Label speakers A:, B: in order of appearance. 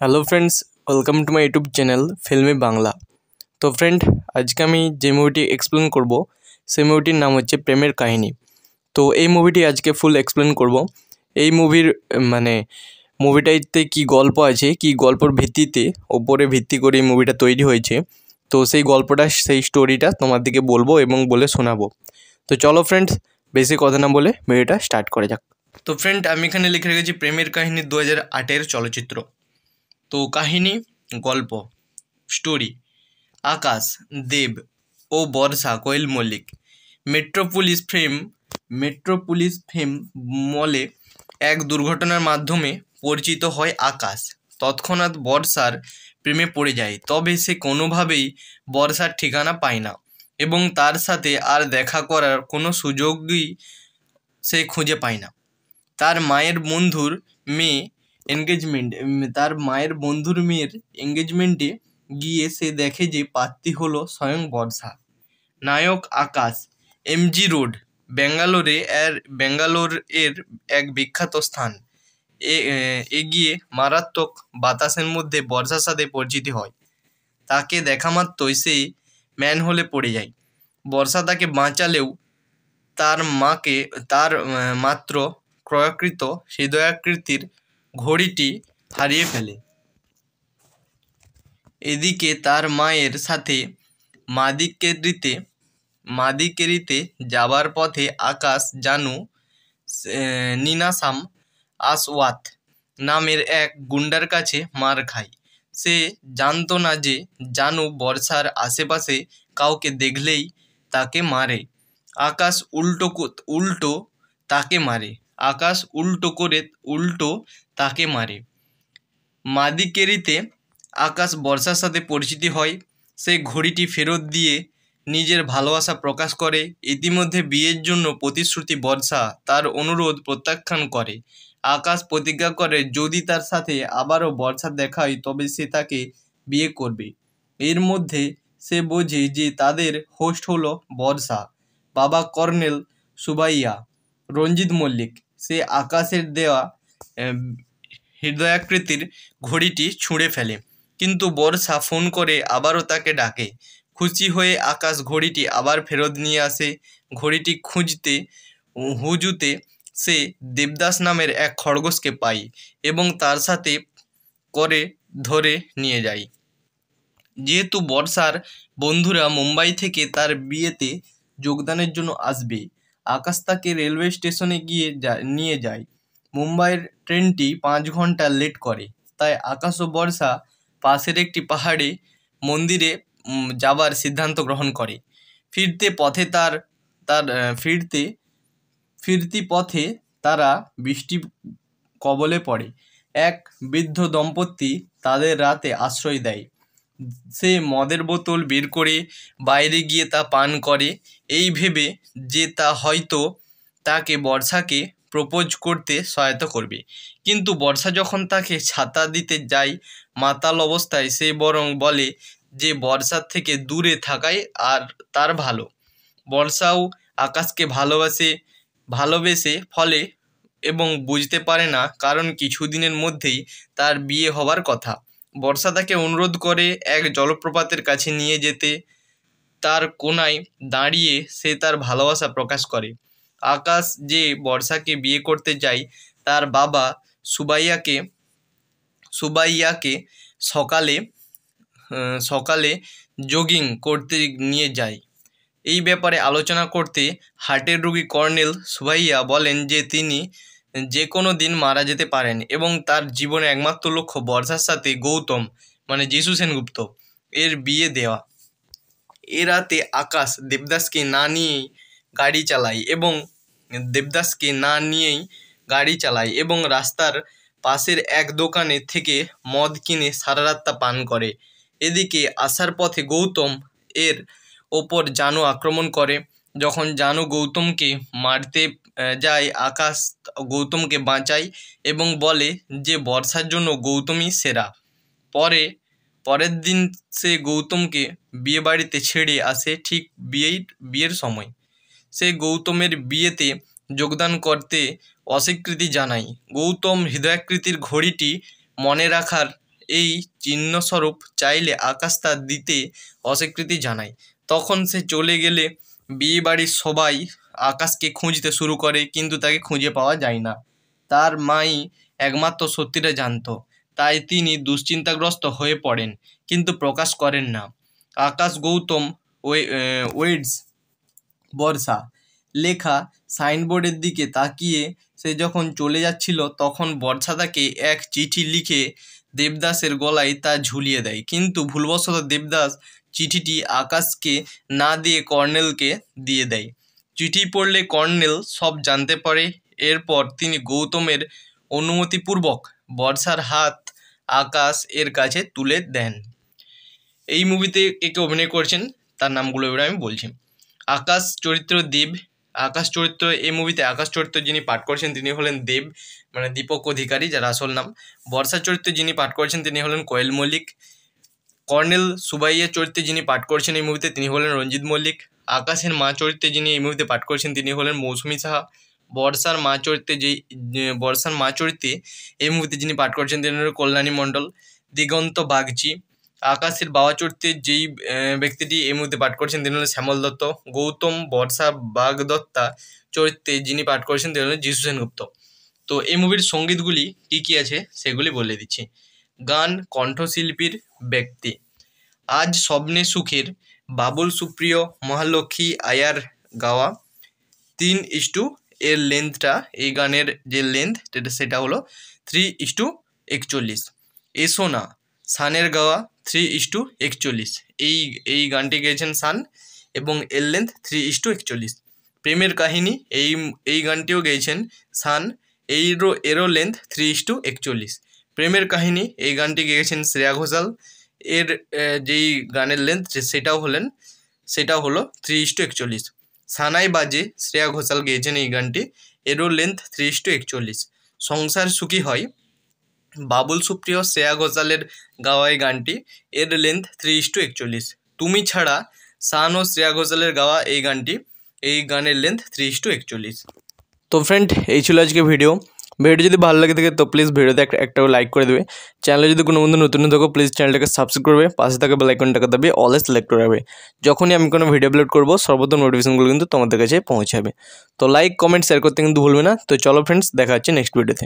A: Hello friends, welcome to my YouTube channel filmy Bangla. তো friend, আজকে আমি যে মুভিটি এক্সপ্লেন করব সেই মুভিটির নাম হচ্ছে প্রেমের কাহিনী। তো এই মুভিটি আজকে ফুল এক্সপ্লেন করব। এই মুভির মুভিটাতে কি গল্প আছে, কি গল্পর ওপরে ভিত্তি করে এই মুভিটা তৈরি হয়েছে। তো সেই গল্পটা, সেই স্টোরিটা তোমাদেরকে বলবো এবং বলে শোনাবো। তো চলো ফ্রেন্ডস, বেশি কথা না বলে ভিডিওটা স্টার্ট করা যাক। তো ফ্রেন্ড, আমি এখানে লিখে রেখেছি প্রেমের কাহিনী 2008-এর চলচ্চিত্র। তো কাহিনী, গল্প, স্টোরি: আকাশ, দেব ও বর্ষা কোয়েল মল্লিক মেট্রোপলিস ফেম মলে এক দুর্ঘটনার মাধ্যমে পরিচিত হয় আকাশ। তৎক্ষণাৎ বর্ষার প্রেমে পড়ে যায়, তবে সে কোনোভাবেই বর্ষার ঠিকানা পায় না এবং তার সাথে আর দেখা করার কোনো সুযোগই সে খুঁজে পায় না। তার মায়ের বন্ধুর মেয়ের এঙ্গেজমেন্টে গিয়ে সে দেখে যে পাত্রী হলো স্বয়ং বর্ষা। নায়ক আকাশ। এমজি রোড, ব্যাঙ্গালোর এর এক বিখ্যাত স্থান। এগিয়ে মারাত্মক বাতাসের মধ্যে বর্ষার সাথে পরিচিতি হয়। তাকে দেখা মাত্রই সে ম্যানহোলে পড়ে যায়। বর্ষা তাকে বাঁচালেও তার মাত্র ক্রয়কৃত হৃদয়াকৃতির ঘড়িটি হারিয়ে ফেলে। এদিকে তার মায়ের সাথে মাদিকেরিতে যাবার পথে আকাশ নিনাসাম আসওয়াত নামের এক গুন্ডার কাছে মার খায়। সে জানতো না যে বর্ষার আশেপাশে কাউকে দেখলেই তাকে মারে। আকাশ উল্টো তাকে মারে। মাদিকেরিতে আকাশ বর্ষার সাথে পরিচিতি হয়। সে ঘড়িটি ফেরত দিয়ে নিজের ভালোবাসা প্রকাশ করে। ইতিমধ্যে বিয়ের জন্য প্রতিশ্রুতি বর্ষা তার অনুরোধ প্রত্যাখ্যান করে। আকাশ প্রতিজ্ঞা করে যদি তার সাথে আবারও বর্ষার দেখা হয় তবে সে তাকে বিয়ে করবে। এর মধ্যে সে বোঝে যে তাদের হোস্ট হলো বর্ষা বাবা কর্নেল সুবাইয়া রঞ্জিত মল্লিক। সে আকাশের দেওয়া হৃদয়াকৃতির ঘড়িটি ছুঁড়ে ফেলে, কিন্তু বর্ষা ফোন করে আবারও তাকে ডাকে। খুশি হয়ে আকাশ ঘড়িটি আবার ফেরত নিয়ে আসে। ঘড়িটি হুজুতে সে দেবদাস নামের এক খরগোশকে পায় এবং তার সাথে করে ধরে নিয়ে যায়। যেহেতু বর্ষার বন্ধুরা মুম্বাই থেকে তার বিয়েতে যোগদানের জন্য আসবে, আকাশ তাকে রেলওয়ে স্টেশনে নিয়ে যায়। মুম্বাইয়ের ট্রেনটি 5 ঘন্টা লেট করে, তাই আকাশ ও বর্ষা পাশের একটি পাহাড়ে মন্দিরে যাবার সিদ্ধান্ত গ্রহণ করে। ফিরতি পথে তারা বৃষ্টি কবলে পড়ে। এক বৃদ্ধ দম্পতি তাদের রাতে আশ্রয় দেয়। সে মদের বোতল বের করে বাইরে গিয়ে তা পান করে, এই ভেবে যে তা হয়তো তাকে বর্ষাকে প্রপোজ করতে সহায়তা করবে। কিন্তু বর্ষা যখন তাকে ছাতা দিতে যায় মাতাল অবস্থায়, সে বরং বলে যে বর্ষার থেকে দূরে থাকাই আর তার ভালো। বর্ষাও আকাশকে ভালোবেসে ফলে এবং বুঝতে পারে না, কারণ কিছুদিনের মধ্যেই তার বিয়ে হবার কথা। বর্ষা তাকে অনুরোধ করে এক জলপ্রপাতের কাছে নিয়ে যেতে। তার কোণায় দাঁড়িয়ে সে তার ভালোবাসা প্রকাশ করে। আকাশ যে বর্ষাকে বিয়ে করতে যায় তার বাবা সুবাইয়াকে সকালে জগিং করতে নিয়ে যায়। এই ব্যাপারে আলোচনা করতে হার্টের রোগী কর্নেল সুবাইয়া বলেন যে তিনি যে কোনো দিন মারা যেতে পারেন এবং তার জীবনের একমাত্র লক্ষ্য বর্ষার সাথে গৌতম যিশু সেনগুপ্ত এর বিয়ে দেওয়া। এ রাতে আকাশ দেবদাসকে না নিয়েই গাড়ি চালায় এবং রাস্তার পাশের এক দোকানে থেকে মদ কিনে সারা রাতটা পান করে। এদিকে আসার পথে গৌতম এর ওপর আক্রমণ করে। যখন গৌতমকে মারতে যায়, আকাশ গৌতমকে বাঁচায় এবং বলে যে বর্ষার জন্য গৌতমই সেরা। পরের দিন সে গৌতমকে বিয়েবাড়িতে ছেড়ে আসে ঠিক বিয়ের সময়। সে গৌতমের বিয়েতে যোগদান করতে অস্বীকৃতি জানায়। গৌতম হৃদয়াকৃতির ঘড়িটি মনে রাখার এই চিহ্নস্বরূপ চাইলে আকাশ তা দিতে অস্বীকৃতি জানায়। তখন সে চলে গেলে বিয়েবাড়ির সবাই আকাশকে খুঁজতে শুরু করে, কিন্তু তাকে খুঁজে পাওয়া যায় না। তার মাই একমাত্র সত্যিটা জানত, তাই তিনি দুশ্চিন্তাগ্রস্ত হয়ে পড়েন, কিন্তু প্রকাশ করেন না। আকাশ গৌতম ওয়েডস বর্ষা লেখা সাইনবোর্ডের দিকে তাকিয়ে সে যখন চলে যাচ্ছিল, তখন বর্ষা তাকে এক চিঠি লিখে দেবদাসের গলায় তা ঝুলিয়ে দেয়, কিন্তু ভুলবশত দেবদাস চিঠিটি আকাশকে না দিয়ে কর্নেলকে দিয়ে দেয়। চিঠি পড়লে কর্নেল সব জানতে পারে। এরপর তিনি গৌতমের অনুমতিপূর্বক বর্ষার হাত আকাশ এর কাছে তুলে দেন। এই মুভিতে কে কে অভিনয় করছেন তার নামগুলো এবার আমি বলছি। আকাশ চরিত্র দেব। আকাশ চরিত্র এই মুভিতে আকাশ চরিত্র যিনি পাঠ করছেন তিনি হলেন দেব, মানে দীপক অধিকারী, যার আসল নাম। বর্ষা চরিত্রে যিনি পাঠ করছেন তিনি হলেন কোয়েল মল্লিক। কর্নেল সুবাইয়া চরিত্রে যিনি পাঠ করছেন এই মুভিতে তিনি হলেন রঞ্জিত মল্লিক। আকাশের মা চরিত্রে যিনি এই মুভিতে পাঠ করছেন তিনি হলেন মৌসুমী সাহা। বর্ষার মা চরিত্রে এই মুভিতে যিনি পাঠ করছেন তিনি হলেন কল্যাণী মণ্ডল, দিগন্ত বাগচি। আকাশের বাবা চরিত্রে যেই ব্যক্তিটি এই মুভিতে পাঠ করছেন তিনি হলেন শ্যামল দত্ত। গৌতম বর্ষা বাগদত্তা চরিত্রে যিনি পাঠ করেছেন তিনি হলেন যিশু সেনগুপ্ত। তো এই মুভির সঙ্গীতগুলি কী কী আছে সেগুলি বলে দিচ্ছি। গান কণ্ঠশিল্পীর ব্যক্তি: আজ স্বপ্নে সুখের বাবুল সুপ্রিয় মহালক্ষ্মী আয়ার গাওয়া। 3:1 এর লেন্থটা, এই গানের যে লেন্থ সেটা হলো 3:41। এসো না সানের গাওয়া 3:41। এই গানটি গেয়েছেন সান এবং এর লেন্থ 3:41। প্রেমের কাহিনী এই গানটিও গেয়েছেন সান, এরও লেন্থ 3:41। প্রেমের কাহিনী এই গানটি গেয়েছেন শ্রেয়া ঘোষাল, এর যেই গানের লেন্থ সেটা হলো 3:41। সানাই বাজে শ্রেয়া ঘোষাল গেয়েছেন এই গানটি, এরও লেন্থ 3:41। সংসার সুখী হয় বাবুল সুপ্রিয় শ্রেয়া ঘোষালের গাওয়া এই গানটি, এর লেন্থ 3:41। তুমি ছাড়া সান ও শ্রেয়া ঘোষালের গাওয়া এই গানটি, এই গানের লেন্থ 3:41। তো ফ্রেন্ড, এই ছিল আজকে ভিডিওটি যদি ভালো লাগে থাকে তো প্লিজ ভিডিওতে একটা লাইক করে দেবে। চ্যানেলে যদি কোনো বন্ধু নতুন থাকো প্লিজ চ্যানেলটাকে সাবস্ক্রাইব করবে, পাশে থাকা বেল আইকনটাকে দাবিয়ে অলে সিলেক্ট করে রাখবে। যখনই আমি কোনো ভিডিও আপলোড করবো সর্বপ্রথম নোটিফিকেশনগুলো কিন্তু তোমাদের কাছে পৌঁছাবে। তো লাইক কমেন্ট শেয়ার করতে কিন্তু ভুলবে না। তো চলো ফ্রেন্ডস, দেখা হচ্ছে নেক্সট ভিডিওতে।